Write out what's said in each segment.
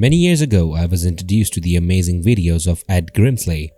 Many years ago, I was introduced to the amazing videos of Ed Grimsley,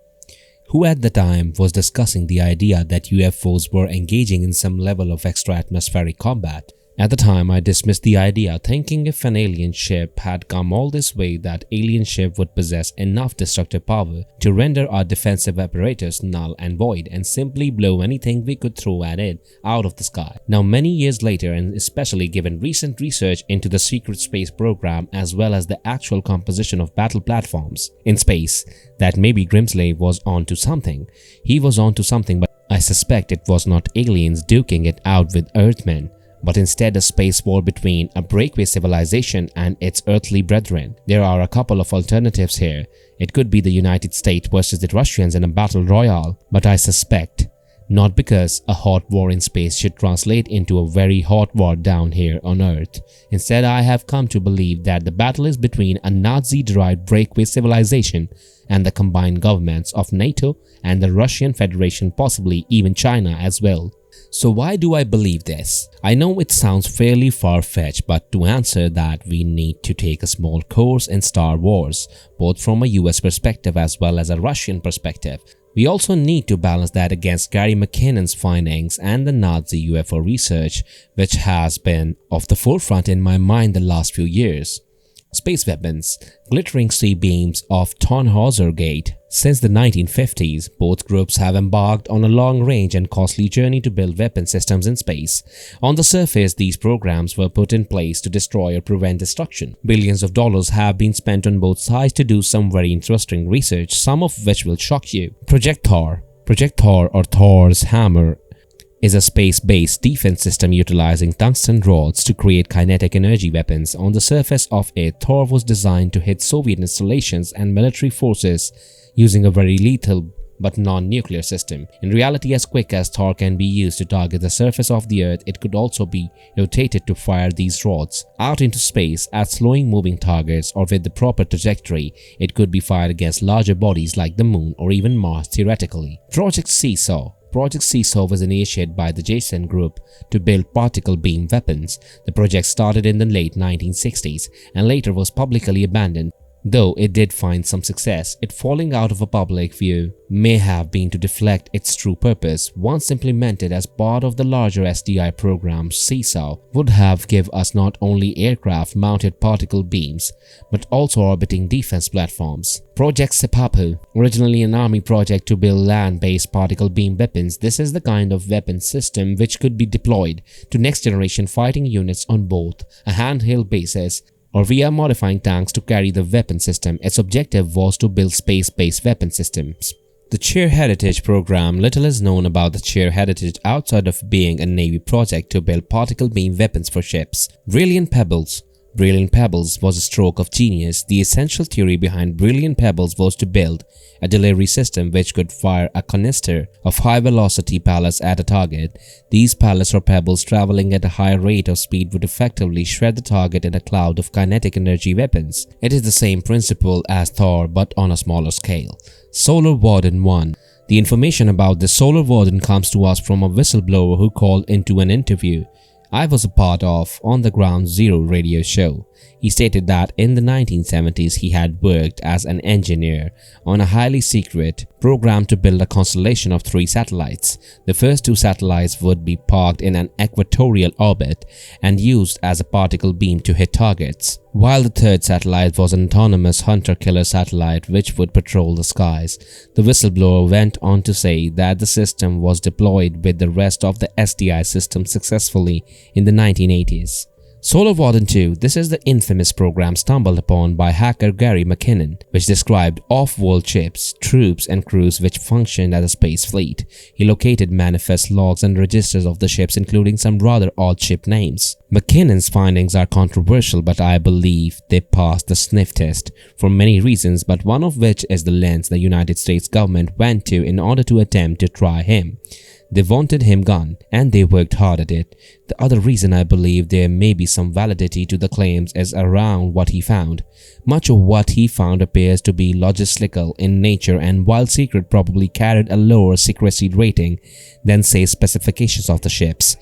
who at the time was discussing the idea that UFOs were engaging in some level of extra-atmospheric combat. At the time, I dismissed the idea, thinking if an alien ship had come all this way, that alien ship would possess enough destructive power to render our defensive apparatus null and void and simply blow anything we could throw at it out of the sky. Now, many years later, and especially given recent research into the secret space program as well as the actual composition of battle platforms in space, that maybe Grimsley was onto something. He was onto something, but I suspect it was not aliens duking it out with earthmen, but instead a space war between a breakaway civilization and its earthly brethren. There are a couple of alternatives here. It could be the United States versus the Russians in a battle royale, but I suspect not, because a hot war in space should translate into a very hot war down here on Earth. Instead, I have come to believe that the battle is between a Nazi-derived breakaway civilization and the combined governments of NATO and the Russian Federation, possibly even China as well. So why do I believe this? I know it sounds fairly far-fetched, but to answer that, we need to take a small course in Star Wars, both from a US perspective as well as a Russian perspective. We also need to balance that against Gary McKinnon's findings and the Nazi UFO research, which has been of the forefront in my mind the last few years. Space weapons, glittering sea beams of Tannhäuser Gate. Since the 1950s, both groups have embarked on a long-range and costly journey to build weapon systems in space. On the surface, these programs were put in place to destroy or prevent destruction. Billions of dollars have been spent on both sides to do some very interesting research, some of which will shock you. Project Thor. Project Thor, or Thor's Hammer, is a space-based defense system utilizing tungsten rods to create kinetic energy weapons. On the surface of it, Thor was designed to hit Soviet installations and military forces using a very lethal but non-nuclear system. In reality, as quick as Thor can be used to target the surface of the Earth, it could also be rotated to fire these rods out into space at slowing moving targets, or with the proper trajectory, it could be fired against larger bodies like the Moon or even Mars theoretically. Project Seesaw. Project Seesaw was initiated by the Jason Group to build particle beam weapons. The project started in the late 1960s and later was publicly abandoned. Though it did find some success, it falling out of a public view may have been to deflect its true purpose. Once implemented as part of the larger SDI program, Seesaw would have given us not only aircraft-mounted particle beams, but also orbiting defense platforms. Project Sipapu, originally an army project to build land-based particle beam weapons, this is the kind of weapon system which could be deployed to next-generation fighting units on both a handheld basis or via modifying tanks to carry the weapon system. Its objective was to build space-based weapon systems. The Chair Heritage program. Little is known about the Chair Heritage outside of being a Navy project to build particle beam weapons for ships. Brilliant Pebbles. Brilliant Pebbles was a stroke of genius. The essential theory behind Brilliant Pebbles was to build a delivery system which could fire a canister of high-velocity pellets at a target. These pellets or pebbles traveling at a high rate of speed would effectively shred the target in a cloud of kinetic energy weapons. It is the same principle as Thor, but on a smaller scale. Solar Warden 1. The information about the Solar Warden comes to us from a whistleblower who called into an interview I was a part of on the Ground Zero radio show. He stated that in the 1970s he had worked as an engineer on a highly secret program to build a constellation of 3 satellites. The first 2 satellites would be parked in an equatorial orbit and used as a particle beam to hit targets, while the third satellite was an autonomous hunter-killer satellite which would patrol the skies. The whistleblower went on to say that the system was deployed with the rest of the SDI system successfully in the 1980s. Solar Warden 2. This is the infamous program stumbled upon by hacker Gary McKinnon, which described off-world ships, troops and crews which functioned as a space fleet. He located manifest logs and registers of the ships, including some rather odd ship names. McKinnon's findings are controversial, but I believe they passed the sniff test for many reasons, but one of which is the lengths the United States government went to in order to attempt to try him. They wanted him gone, and they worked hard at it. The other reason I believe there may be some validity to the claims is around what he found. Much of what he found appears to be logistical in nature, and while secret probably carried a lower secrecy rating than say specifications of the ships.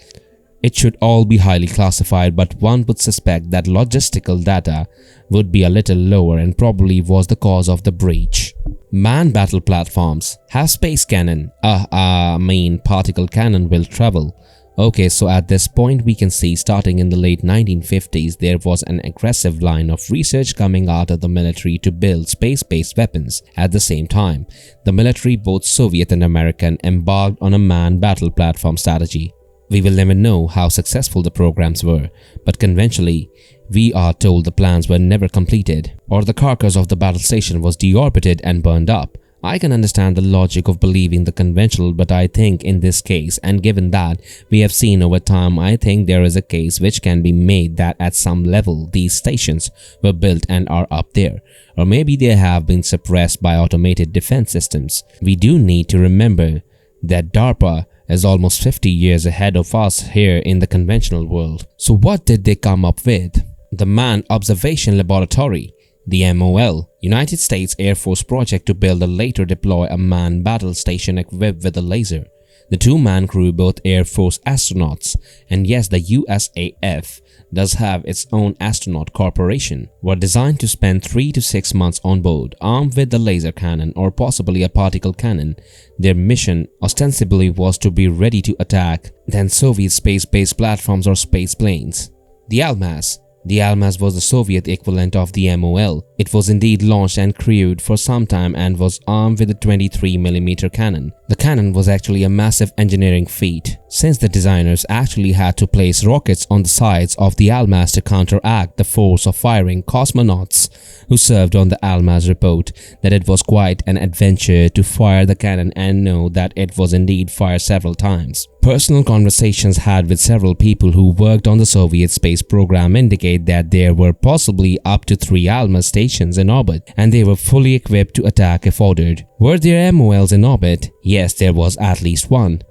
it should all be highly classified, but one would suspect that logistical data would be a little lower and probably was the cause of the breach. Manned battle platforms have space cannon. Particle cannon will travel. Okay, so at this point we can see starting in the late 1950s there was an aggressive line of research coming out of the military to build space-based weapons. At the same time, the military, both Soviet and American, embarked on a manned battle platform strategy. We will never know how successful the programs were, but conventionally, we are told the plans were never completed, or the carcass of the battle station was deorbited and burned up. I can understand the logic of believing the conventional, but I think in this case, and given that we have seen over time, I think there is a case which can be made that at some level these stations were built and are up there, or maybe they have been suppressed by automated defense systems. We do need to remember that DARPA is almost 50 years ahead of us here in the conventional world. So what did they come up with? The Manned Observation Laboratory, the MOL, United States Air Force project to build and later deploy a manned battle station equipped with a laser. The two-man crew, both Air Force astronauts, and yes, the USAF does have its own astronaut corporation, were designed to spend 3 to 6 months on board, armed with the laser cannon or possibly a particle cannon. Their mission ostensibly was to be ready to attack then Soviet space-based platforms or space planes. The Almaz. The Almaz was the Soviet equivalent of the MOL. It was indeed launched and crewed for some time and was armed with a 23mm cannon. The cannon was actually a massive engineering feat, since the designers actually had to place rockets on the sides of the Almaz to counteract the force of firing. Cosmonauts who served on the Almaz report that it was quite an adventure to fire the cannon and know that it was indeed fired several times. Personal conversations had with several people who worked on the Soviet space program indicate that there were possibly up to 3 Almaz stations in orbit, and they were fully equipped to attack if ordered. Were there MOLs in orbit? Yes, there was at least one,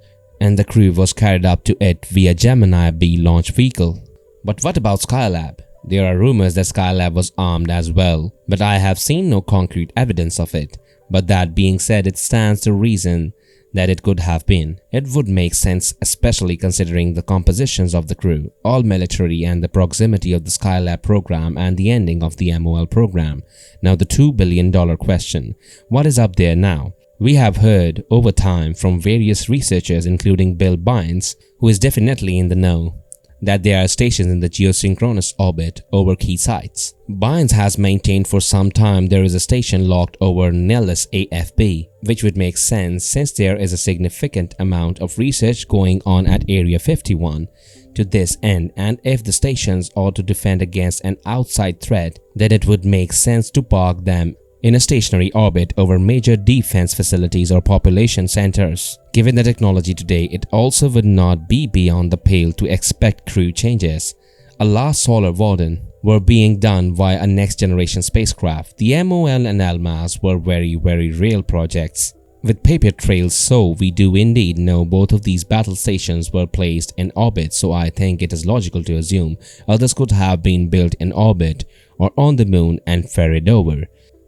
and the crew was carried up to it via Gemini B launch vehicle. But what about Skylab? There are rumors that Skylab was armed as well, but I have seen no concrete evidence of it. But that being said, it stands to reason that it could have been. It would make sense, especially considering the compositions of the crew, all military, and the proximity of the Skylab program and the ending of the MOL program. Now the $2 billion question: what is up there now? We have heard over time from various researchers, including Bill Bynes, who is definitely in the know, that there are stations in the geosynchronous orbit over key sites. Bynes has maintained for some time there is a station locked over Nellis AFB, which would make sense since there is a significant amount of research going on at Area 51 to this end, and if the stations are to defend against an outside threat, then it would make sense to park them in a stationary orbit over major defense facilities or population centers. Given the technology today, it also would not be beyond the pale to expect crew changes. A last solar Warden were being done via a next-generation spacecraft. The MOL and Almaz were very real projects with paper trails, so we do indeed know both of these battle stations were placed in orbit, so I think it is logical to assume others could have been built in orbit or on the moon and ferried over.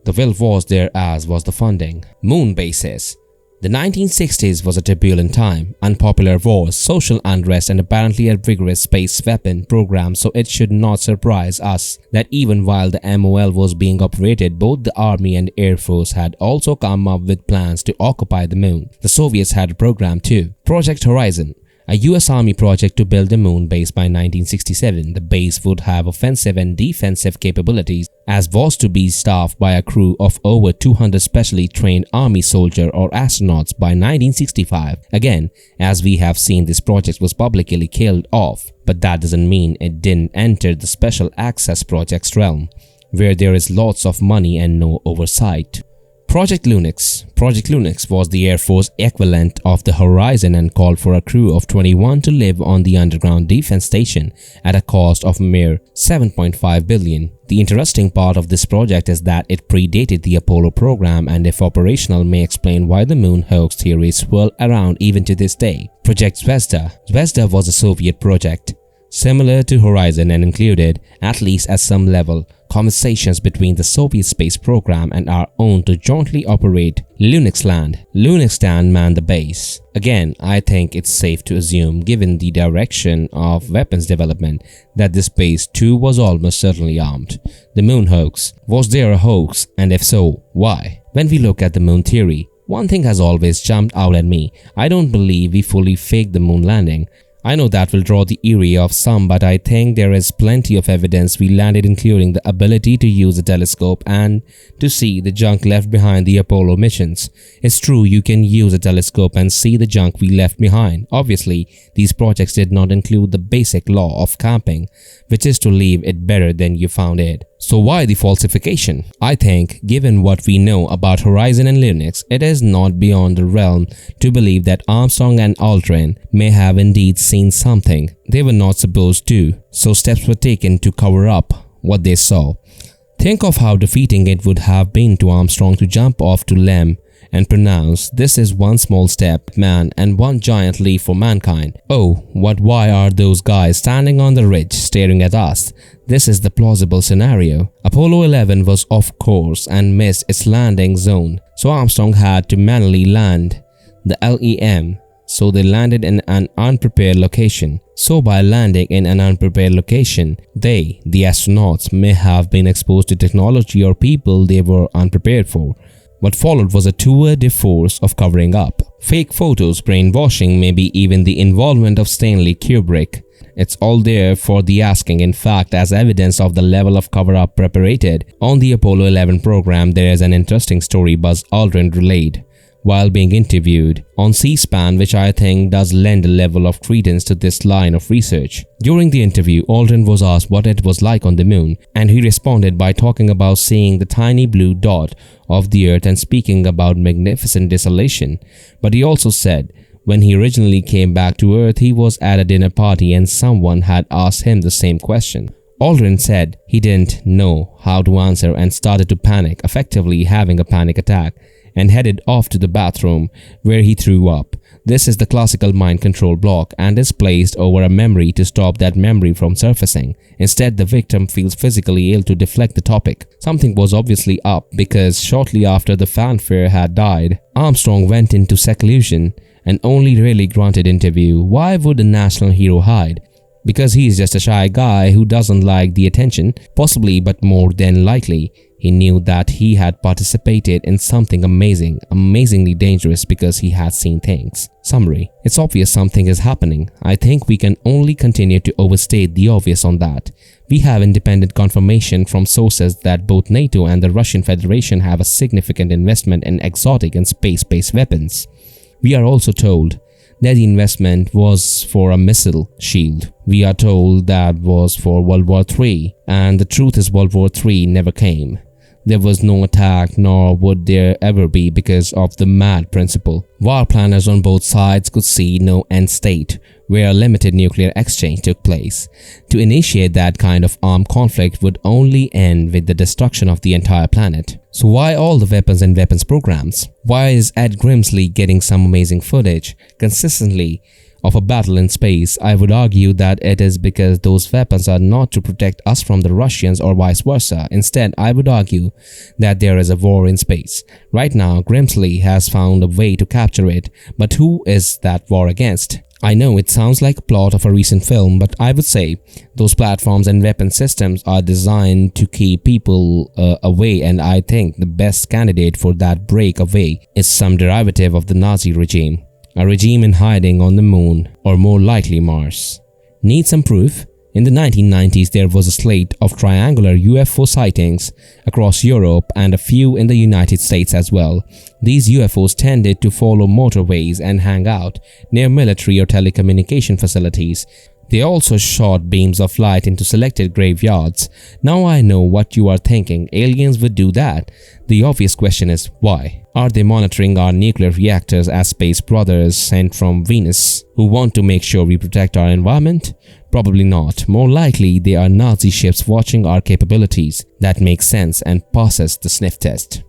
The will was there, as was the funding. Moon bases. The 1960s was a turbulent time, unpopular wars, social unrest, and apparently a vigorous space weapon program, so it should not surprise us that even while the MOL was being operated, both the Army and Air Force had also come up with plans to occupy the moon. The Soviets had a program too. Project Horizon, a US Army project to build a moon base by 1967. The base would have offensive and defensive capabilities, as was to be staffed by a crew of over 200 specially trained Army soldiers or astronauts by 1965. Again, as we have seen, this project was publicly killed off, but that doesn't mean it didn't enter the Special Access Projects realm, where there is lots of money and no oversight. Project Lunix. Project Lunix was the Air Force equivalent of the Horizon and called for a crew of 21 to live on the underground defense station at a cost of mere $7.5 billion. The interesting part of this project is that it predated the Apollo program, and if operational may explain why the moon hoax theories swirl around even to this day. Project Zvezda. Zvezda was a Soviet project. similar to Horizon and included, at least at some level, conversations between the Soviet space program and our own to jointly operate Lunix land. Lunixstan manned the base. Again, I think it's safe to assume, given the direction of weapons development, that this base too was almost certainly armed. The moon hoax. Was there a hoax, and if so, why? When we look at the moon theory, one thing has always jumped out at me. I don't believe we fully faked the moon landing. I know that will draw the ire of some, but I think there is plenty of evidence we landed, including the ability to use a telescope and to see the junk left behind the Apollo missions. It's true you can use a telescope and see the junk we left behind. Obviously, these projects did not include the basic law of camping, which is to leave it better than you found it. So why the falsification? I think, given what we know about Horizon and Lunix, it is not beyond the realm to believe that Armstrong and Aldrin may have indeed seen something they were not supposed to, so steps were taken to cover up what they saw. Think of how defeating it would have been to Armstrong to jump off to Lem and pronounce, "This is one small step, man, and one giant leap for mankind." Oh, why are those guys standing on the ridge staring at us? This is the plausible scenario. Apollo 11 was off course and missed its landing zone, so Armstrong had to manually land the LEM. So they landed in an unprepared location. So by landing in an unprepared location, the astronauts, may have been exposed to technology or people they were unprepared for. What followed was a tour de force of covering up. Fake photos, brainwashing, maybe even the involvement of Stanley Kubrick. It's all there for the asking. In fact, as evidence of the level of cover-up perpetrated on the Apollo 11 program, there is an interesting story Buzz Aldrin relayed while being interviewed on C-SPAN, which I think does lend a level of credence to this line of research. During the interview, Aldrin was asked what it was like on the moon, and he responded by talking about seeing the tiny blue dot of the Earth and speaking about magnificent desolation. But he also said, when he originally came back to Earth, he was at a dinner party and someone had asked him the same question. Aldrin said he didn't know how to answer and started to panic, effectively having a panic attack, and headed off to the bathroom where he threw up. This is the classical mind control block and is placed over a memory to stop that memory from surfacing. Instead, the victim feels physically ill to deflect the topic. Something was obviously up because shortly after the fanfare had died, Armstrong went into seclusion and only really granted interview. Why would a national hero hide? Because he's just a shy guy who doesn't like the attention, possibly, but more than likely, he knew that he had participated in something amazingly dangerous because he had seen things. Summary: it's obvious something is happening. I think we can only continue to overstate the obvious on that. We have independent confirmation from sources that both NATO and the Russian Federation have a significant investment in exotic and space-based weapons. We are also told that the investment was for a missile shield. We are told that was for World War III, and the truth is World War III never came. There was no attack, nor would there ever be, because of the MAD principle. War planners on both sides could see no end state where a limited nuclear exchange took place. To initiate that kind of armed conflict would only end with the destruction of the entire planet. So why all the weapons and weapons programs? Why is Ed Grimsley getting some amazing footage consistently of a battle in space? I would argue that it is because those weapons are not to protect us from the Russians or vice versa. Instead, I would argue that there is a war in space. Right now, Grimsley has found a way to capture it, but who is that war against? I know it sounds like a plot of a recent film, but I would say those platforms and weapon systems are designed to keep people away, and I think the best candidate for that breakaway is some derivative of the Nazi regime. A regime in hiding on the moon, or more likely Mars. Need some proof? In the 1990s, there was a slate of triangular UFO sightings across Europe and a few in the United States as well. These UFOs tended to follow motorways and hang out near military or telecommunication facilities. They also shot beams of light into selected graveyards. Now I know what you are thinking, aliens would do that. The obvious question is why? Are they monitoring our nuclear reactors as space brothers sent from Venus who want to make sure we protect our environment? Probably not. More likely they are Nazi ships watching our capabilities. That makes sense and passes the sniff test.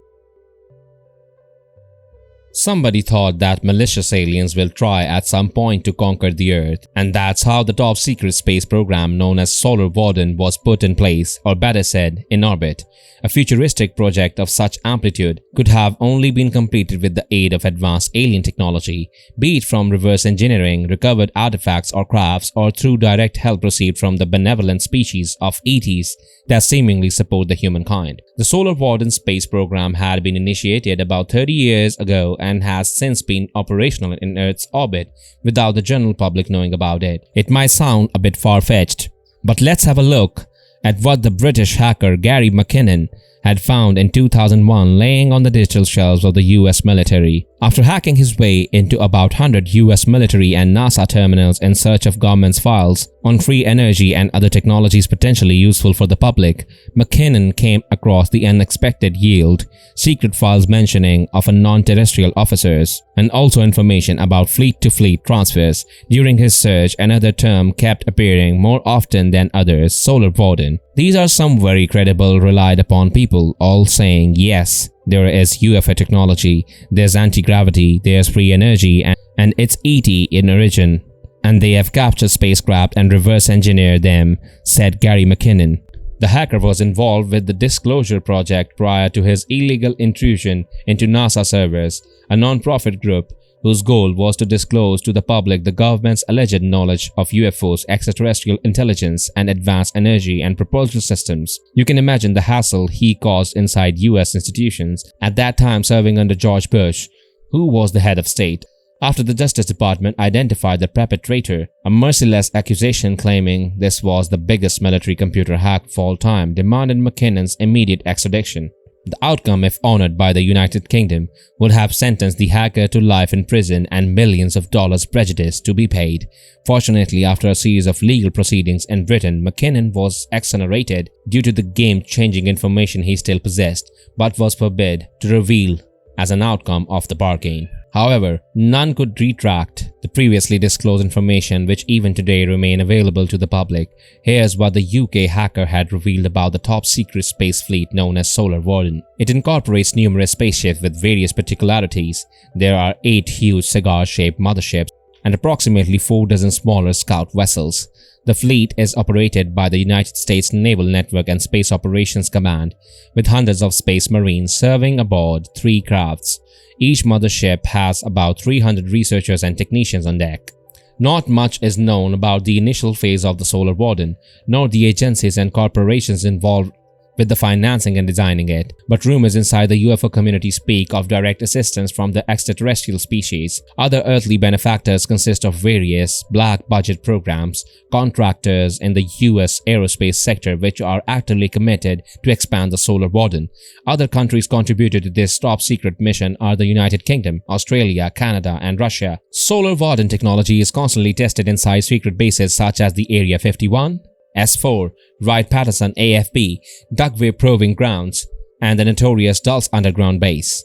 Somebody thought that malicious aliens will try at some point to conquer the Earth, and that's how the top secret space program known as Solar Warden was put in place, or better said, in orbit. A futuristic project of such amplitude could have only been completed with the aid of advanced alien technology, be it from reverse engineering, recovered artifacts or crafts, or through direct help received from the benevolent species of ETs that seemingly support the humankind. The Solar Warden space program had been initiated about 30 years ago and has since been operational in Earth's orbit without the general public knowing about it. It might sound a bit far-fetched, but let's have a look at what the British hacker Gary McKinnon had found in 2001 laying on the digital shelves of the US military. After hacking his way into about 100 US military and NASA terminals in search of government's files on free energy and other technologies potentially useful for the public, McKinnon came across the unexpected yield, secret files mentioning of a non-terrestrial officers, and also information about fleet-to-fleet transfers. During his search, another term kept appearing more often than others: Solar Warden. These are some very credible, relied upon people, all saying yes, there is UFO technology, there's anti-gravity, there's free energy, and it's ET in origin, and they have captured spacecraft and reverse engineered them, said Gary McKinnon. The hacker was involved with the Disclosure Project prior to his illegal intrusion into NASA servers, a non-profit group whose goal was to disclose to the public the government's alleged knowledge of UFOs, extraterrestrial intelligence, and advanced energy and propulsion systems. You can imagine the hassle he caused inside US institutions, at that time serving under George Bush, who was the head of state. After the Justice Department identified the perpetrator, a merciless accusation claiming this was the biggest military computer hack of all time demanded McKinnon's immediate extradition. The outcome, if honored by the United Kingdom, would have sentenced the hacker to life in prison and millions of dollars prejudice to be paid. Fortunately, after a series of legal proceedings in Britain, McKinnon was exonerated due to the game-changing information he still possessed, but was forbid to reveal as an outcome of the bargain. However, none could retract the previously disclosed information, which even today remain available to the public. Here's what the UK hacker had revealed about the top secret space fleet known as Solar Warden. It incorporates numerous spaceships with various particularities. There are 8 huge cigar-shaped motherships and approximately 4 dozen smaller scout vessels. The fleet is operated by the United States Naval Network and Space Operations Command, with hundreds of space marines serving aboard 3 crafts. Each mothership has about 300 researchers and technicians on deck. Not much is known about the initial phase of the Solar Warden, nor the agencies and corporations involved with the financing and designing it, but rumors inside the UFO community speak of direct assistance from the extraterrestrial species. Other earthly benefactors consist of various black budget programs, contractors in the US aerospace sector which are actively committed to expand the Solar Warden. Other countries contributed to this top secret mission are the United Kingdom, Australia, Canada, and Russia. Solar Warden technology is constantly tested inside secret bases such as the Area 51, S4, Wright-Patterson AFB, Dugway Proving Grounds, and the notorious Dulles Underground Base.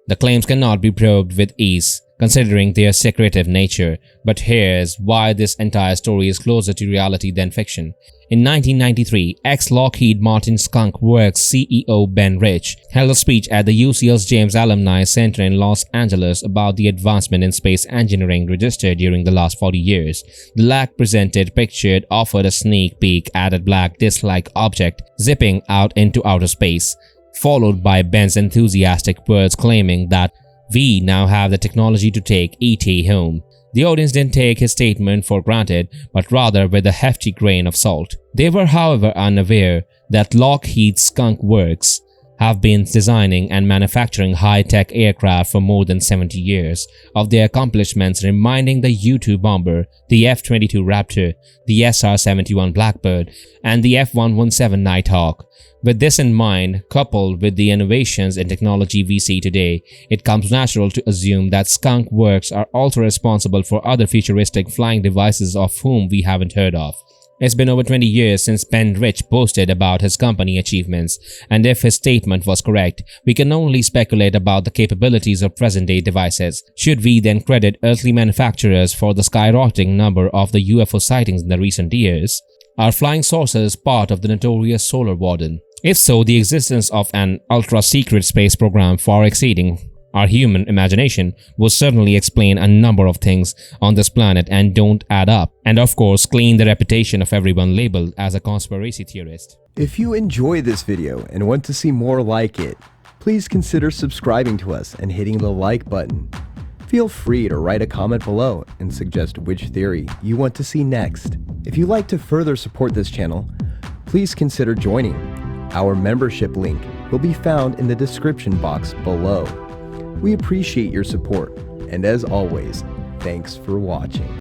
The claims cannot be proved with ease, considering their secretive nature, but here's why this entire story is closer to reality than fiction. In 1993, ex-Lockheed Martin Skunk Works CEO Ben Rich held a speech at the UCL's James Alumni Center in Los Angeles about the advancement in space engineering registered during the last 40 years. The LAC presented pictured offered a sneak peek at a black disc-like object zipping out into outer space, followed by Ben's enthusiastic words claiming that we now have the technology to take ET home. The audience didn't take his statement for granted, but rather with a hefty grain of salt. They were, however, unaware that Lockheed Skunk Works have been designing and manufacturing high-tech aircraft for more than 70 years, of their accomplishments reminding the U-2 bomber, the F-22 Raptor, the SR-71 Blackbird, and the F-117 Nighthawk. With this in mind, coupled with the innovations in technology we see today, it comes natural to assume that Skunk Works are also responsible for other futuristic flying devices of whom we haven't heard of. It's been over 20 years since Ben Rich boasted about his company achievements, and if his statement was correct, we can only speculate about the capabilities of present-day devices. Should we then credit earthly manufacturers for the skyrocketing number of the UFO sightings in the recent years? Are flying saucers part of the notorious Solar Warden? If so, the existence of an ultra-secret space program far exceeding Our human imagination will certainly explain a number of things on this planet and don't add up, and of course clean the reputation of everyone labeled as a conspiracy theorist. If you enjoy this video and want to see more like it, please consider subscribing to us and hitting the like button. Feel free to write a comment below and suggest which theory you want to see next. If you'd like to further support this channel, please consider joining. Our membership link will be found in the description box below. We appreciate your support, and as always, thanks for watching.